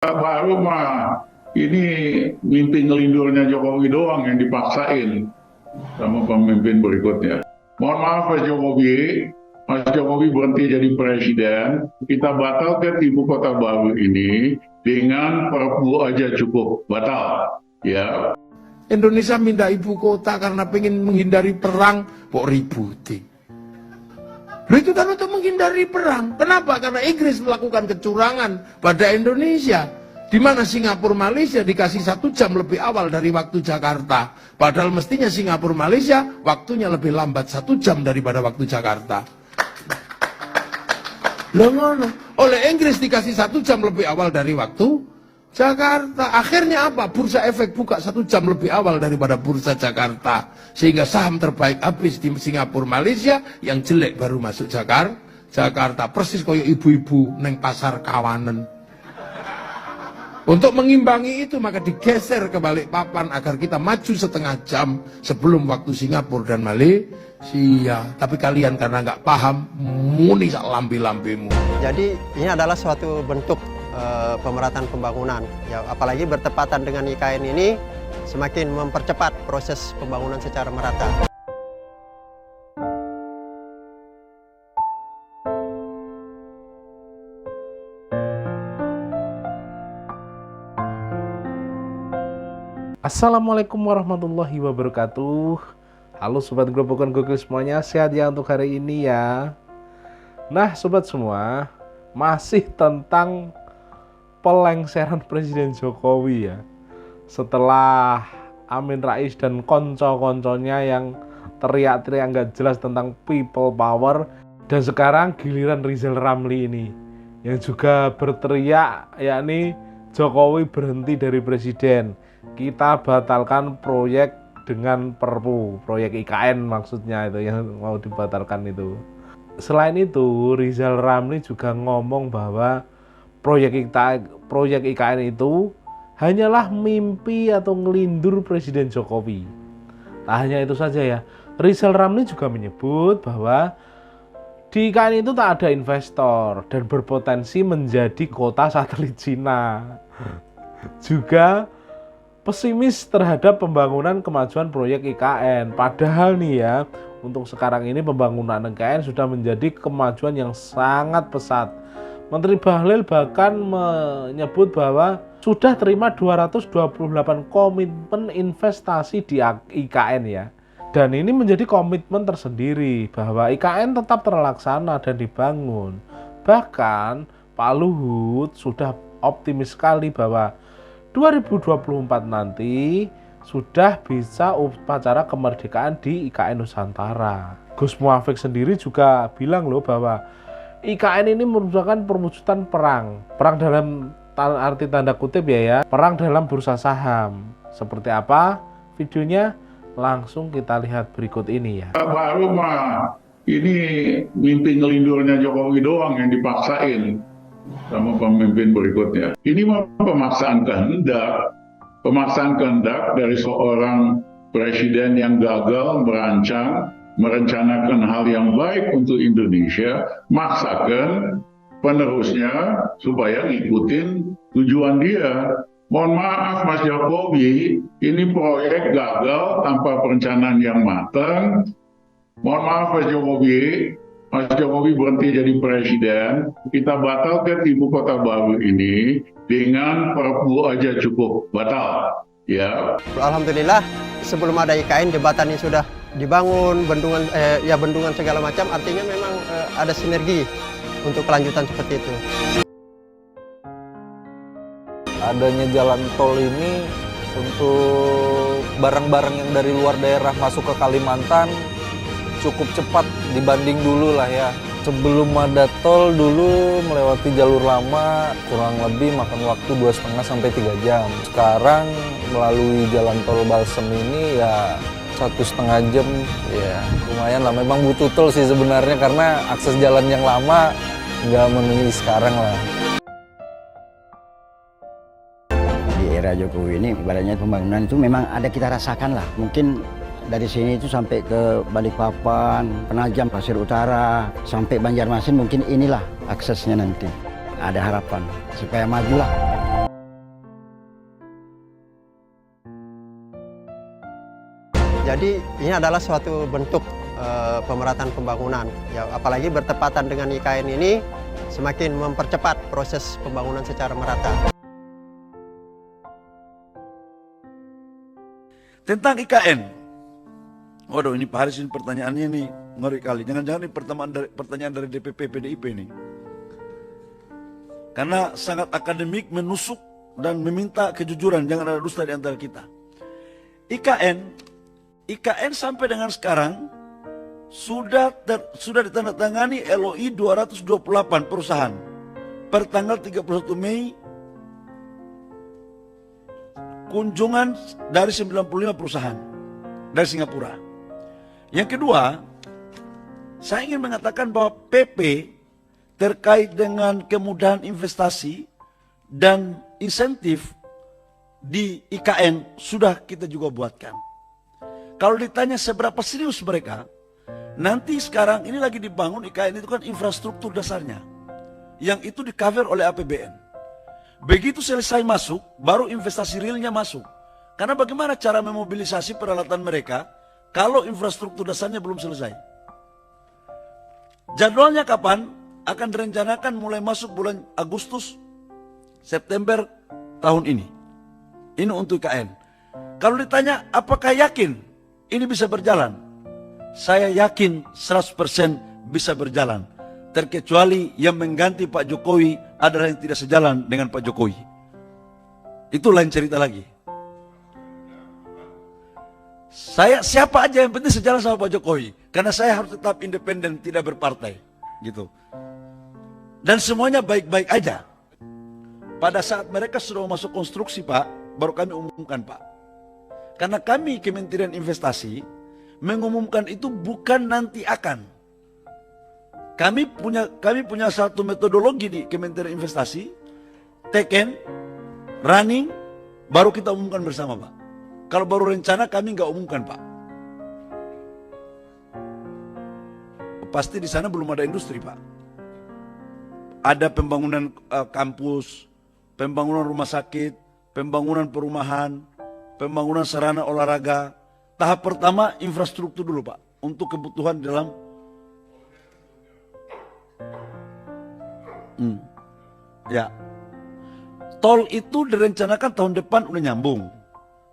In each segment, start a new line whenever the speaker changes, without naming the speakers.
Baru mah ini mimpi ngelindurnya Jokowi doang yang dipaksain sama pemimpin berikutnya. Mohon maaf Mas Jokowi berhenti jadi presiden, kita batalkan ibu kota baru ini dengan Perpu aja cukup batal. Ya.
Indonesia minta ibu kota karena pengen menghindari perang, kok ributi. Itu kan untuk menghindari perang. Kenapa? Karena Inggris melakukan kecurangan pada Indonesia. Di mana Singapura Malaysia dikasih 1 jam lebih awal dari waktu Jakarta. Padahal mestinya Singapura Malaysia waktunya lebih lambat 1 jam daripada waktu Jakarta. Loh ngono. Oleh Inggris dikasih 1 jam lebih awal dari waktu Jakarta. Akhirnya apa? Bursa efek buka 1 jam lebih awal daripada bursa Jakarta. Sehingga saham terbaik habis di Singapura Malaysia, yang jelek baru masuk Jakarta. Persis koyo ibu-ibu neng pasar Kawanen. Untuk mengimbangi itu maka digeser ke Balikpapan agar kita maju setengah jam sebelum waktu Singapura dan Malaysia. Tapi kalian karena nggak paham, muni sak lambe-lambemu.
Jadi ini adalah suatu bentuk pemerataan pembangunan. Ya, apalagi bertepatan dengan IKN ini semakin mempercepat proses pembangunan secara merata.
Assalamualaikum warahmatullahi wabarakatuh. Halo sobat Grobogan Gokil semuanya, sehat ya untuk hari ini ya. Nah sobat semua, masih tentang pelengseran Presiden Jokowi ya. Setelah Amin Rais dan konco-konconya yang teriak-teriak nggak jelas tentang people power, dan sekarang giliran Rizal Ramli ini yang juga berteriak yakni Jokowi berhenti dari presiden. Kita batalkan proyek dengan Perpu, proyek IKN maksudnya itu yang mau dibatalkan itu. Selain itu, Rizal Ramli juga ngomong bahwa proyek IKN itu hanyalah mimpi atau ngelindur Presiden Jokowi. Tak hanya itu saja ya, Rizal Ramli juga menyebut bahwa di IKN itu tak ada investor dan berpotensi menjadi kota satelit Cina. Juga pesimis terhadap pembangunan kemajuan proyek IKN. Padahal nih ya, untuk sekarang ini pembangunan IKN sudah menjadi kemajuan yang sangat pesat. Menteri Bahlil bahkan menyebut bahwa sudah terima 228 komitmen investasi di IKN ya. Dan ini menjadi komitmen tersendiri bahwa IKN tetap terlaksana dan dibangun. Bahkan Pak Luhut sudah optimis sekali bahwa 2024 nanti sudah bisa upacara kemerdekaan di IKN Nusantara. Gus Muafik sendiri juga bilang loh bahwa IKN ini merupakan perwujudan perang. Perang dalam arti tanda kutip ya, perang dalam bursa saham. Seperti apa videonya? Langsung kita lihat berikut ini ya.
Baru mah ini mimpi ngelindurnya Jokowi doang yang dipaksain sama pemimpin berikutnya. Ini mah pemaksaan kehendak dari seorang presiden yang gagal merencanakan hal yang baik untuk Indonesia, maksakan penerusnya supaya ngikutin tujuan dia. Mohon maaf Mas Jokowi, ini proyek gagal tanpa perencanaan yang matang. Mohon maaf Mas Jokowi berhenti jadi presiden, kita batalkan ibu kota baru ini dengan Perpu aja cukup batal. Ya.
Alhamdulillah sebelum ada IKN jembatan ini sudah dibangun, bendungan segala macam, artinya memang ada sinergi untuk kelanjutan seperti itu.
Adanya jalan tol ini untuk barang-barang yang dari luar daerah masuk ke Kalimantan cukup cepat dibanding dulu lah ya. Sebelum ada tol dulu melewati jalur lama kurang lebih makan waktu 2,5 sampai 3 jam. Sekarang melalui jalan tol Balsem ini ya 1,5 jam ya lumayan lah. Memang butuh tol sih sebenarnya karena akses jalan yang lama nggak memenuhi sekarang lah.
Di era Jokowi ini ibaratnya pembangunan itu memang ada kita rasakan lah. Mungkin dari sini itu sampai ke Balikpapan, Penajam, Pasir Utara, sampai Banjarmasin, mungkin inilah aksesnya nanti. Ada harapan supaya majulah.
Jadi ini adalah suatu bentuk pemerataan pembangunan. Ya, apalagi bertepatan dengan IKN ini semakin mempercepat proses pembangunan secara merata.
Tentang IKN. Waduh, ini Pak Haris, ini pertanyaannya ini ngeri kali. Jangan-jangan ini pertanyaan dari DPP PDIP ini. Karena sangat akademik, menusuk dan meminta kejujuran, jangan ada dusta di antara kita. IKN sampai dengan sekarang sudah ditandatangani LOI 228 perusahaan per tanggal 31 Mei. Kunjungan dari 95 perusahaan dari Singapura. Yang kedua, saya ingin mengatakan bahwa PP terkait dengan kemudahan investasi dan insentif di IKN sudah kita juga buatkan. Kalau ditanya seberapa serius mereka, nanti sekarang ini lagi dibangun IKN itu kan infrastruktur dasarnya, yang itu di cover oleh APBN. Begitu selesai masuk, baru investasi realnya masuk. Karena bagaimana cara memobilisasi peralatan mereka kalau infrastruktur dasarnya belum selesai? Jadwalnya kapan? Akan direncanakan mulai masuk bulan Agustus, September tahun ini. Ini untuk IKN. Kalau ditanya apakah yakin ini bisa berjalan? Saya yakin 100% bisa berjalan. Terkecuali yang mengganti Pak Jokowi adalah yang tidak sejalan dengan Pak Jokowi. Itu lain cerita lagi. Saya siapa aja yang penting sejalan sama Pak Jokowi. Karena saya harus tetap independen, tidak berpartai. Gitu. Dan semuanya baik-baik aja. Pada saat mereka sudah masuk konstruksi Pak, baru kami umumkan Pak. Karena kami Kementerian Investasi mengumumkan itu bukan nanti akan. Kami punya satu metodologi di Kementerian Investasi, taken, running, baru kita umumkan bersama Pak. Kalau baru rencana kami nggak umumkan Pak. Pasti di sana belum ada industri Pak. Ada pembangunan kampus, pembangunan rumah sakit, pembangunan perumahan, pembangunan sarana olahraga. Tahap pertama infrastruktur dulu Pak, untuk kebutuhan dalam ya. Tol itu direncanakan tahun depan udah nyambung.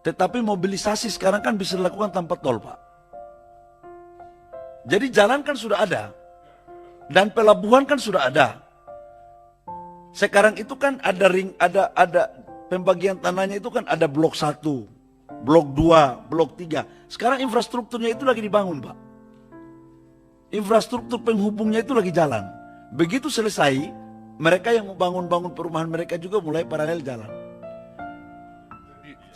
Tetapi mobilisasi sekarang kan bisa dilakukan tanpa tol, Pak. Jadi jalan kan sudah ada. Dan pelabuhan kan sudah ada. Sekarang itu kan ada ada pembagian tanahnya itu kan ada blok 1, blok 2, blok 3. Sekarang infrastrukturnya itu lagi dibangun, Pak. Infrastruktur penghubungnya itu lagi jalan. Begitu selesai, mereka yang membangun perumahan mereka juga mulai paralel jalan.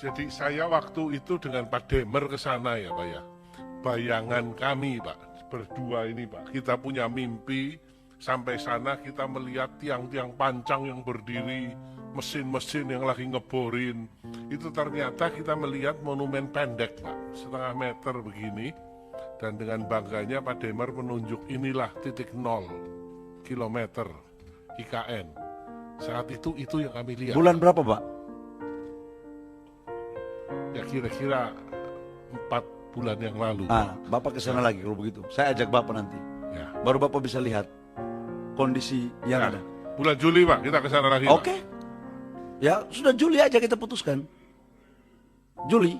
Jadi saya waktu itu dengan Pak Demer ke sana ya Pak ya. Bayangan kami Pak, berdua ini Pak, kita punya mimpi sampai sana kita melihat tiang-tiang pancang yang berdiri, mesin-mesin yang lagi ngeborin. Itu ternyata kita melihat monumen pendek Pak, 1,5 meter begini. Dan dengan bangganya Pak Demer menunjuk inilah titik 0 kilometer IKN. Saat itu yang kami lihat.
Bulan berapa Pak?
Ya kira-kira 4 bulan yang lalu.
Bapak kesana lagi kalau begitu. Saya ajak Bapak nanti.
Ya.
Baru Bapak bisa lihat kondisi yang ada.
Bulan Juli Pak, kita kesana lagi.
Oke. Ya sudah Juli aja kita putuskan. Juli.